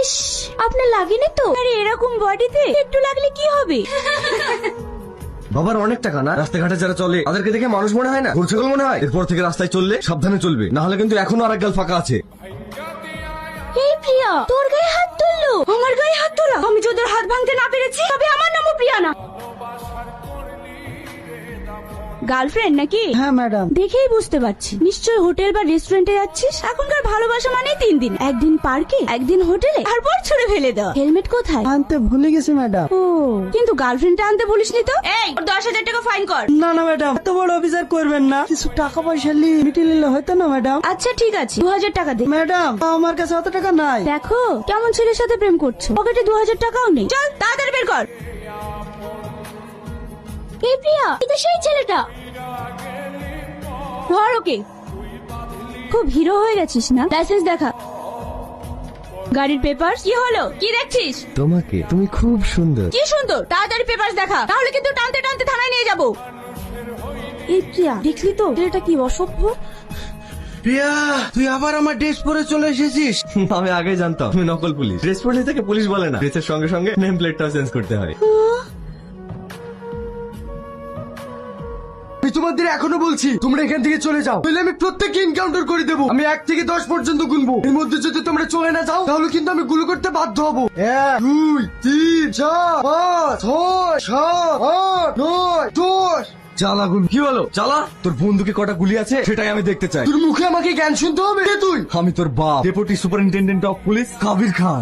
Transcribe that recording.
ইস, আপনার লাগেনি তো? আরে এরকম বডিতে একটু লাগলে কি হবে? বাবার অনেক টাকা না, রাস্তাঘাটে যারা চলে তাদেরকে দেখে মানুষ মনে হয় না, গরু ছাগল মনে হয়। এরপর থেকে রাস্তায় চললে সাবধানে চলবে, না হলে কিন্তু এখনো আরেক গাল ফাঁকা আছে। এই প্রিয়া, তোর গায়ে হাত তুললো। আমার গায়ে হাত তোলা? আমি যদি ওর হাত ভাঙতে না পেরেছি তবে আমার নামও প্রিয়া না। গার্লফ্রেন্ড নাকি? হ্যাঁ ম্যাডাম। দেখেই বুঝতে পারছি নিশ্চয়ই হোটেল বা রেস্টুরেন্টে যাচ্ছিস। এখনকার ভালোবাসা মানে 3 দিন, একদিন পার্কে, একদিন হোটেলে, তারপর ছুড়ে ফেলে দাও। হেলমেট কোথায়? আনতে ভুলে গেছি ম্যাডাম। ও, কিন্তু গার্লফ্রেন্ডটা আনতে বলিসনি তো? এই, ওর 10,000 টাকা ফাইন কর। না না ম্যাডাম, এত বড় অফিসার করবেন না, কিছু টাকা পয়সা মিটিয়ে নিলে হয়তো না ম্যাডাম। আচ্ছা ঠিক আছে, 2,000 টাকা দে। ম্যাডাম আমার কাছে অত টাকা নাই। দেখো কেমন ছেলের সাথে প্রেম করছো, পকেটে 2,000 টাকাও নেই। চল তাড়াতাড়ি বের কর। এই প্রিয়া, এটা সেই ছেলেটা। ধর ওকে। খুব হিরো হয়ে গেছিস না? লাইসেন্স দেখা। গাড়ির পেপার কি হলো? কি দেখছিস? তোমাকে, তুমি খুব সুন্দর। কি সুন্দর? তাড়াতাড়ি পেপার দেখা, তাহলে কিন্তু টানতে টানতে থানায় নিয়ে যাবো। এই প্রিয়া, দেখলি তো ছেলেটা কি অসভ্য। প্রিয়া, তুই আবার আমার ড্রেস পরে চলে এসেছিস। আমি আগে জানতাম তুমি নকল পুলিশ। ড্রেস পরলে থেকে পুলিশ বলে না, ড্রেসের সঙ্গে সঙ্গে নেম প্লেটটাও চেঞ্জ করতে হয়। আমি তোমাদের এখনো বলছি তোমরা এখান থেকে চলে যাও, তাহলে আমি প্রত্যেককে এনকাউন্টার করে দেবো। আমি 1 থেকে 10 পর্যন্ত গুনবো, এর মধ্যে যদি তোমরা চলে না যাও তাহলে কিন্তু আমি গুলো করতে বাধ্য হবো। 1 2 3 4 5 6 7 8 9 10। চালা গুলি। কি হলো চালা? তোর বন্দুকে কটা গুলি আছে সেটাই আমি দেখতে চাই। তোর মুখে আমাকে জ্ঞান শুনতে হবে? কে তুই? আমি তোর বাপ, deputy superintendent of police Kabir Khan.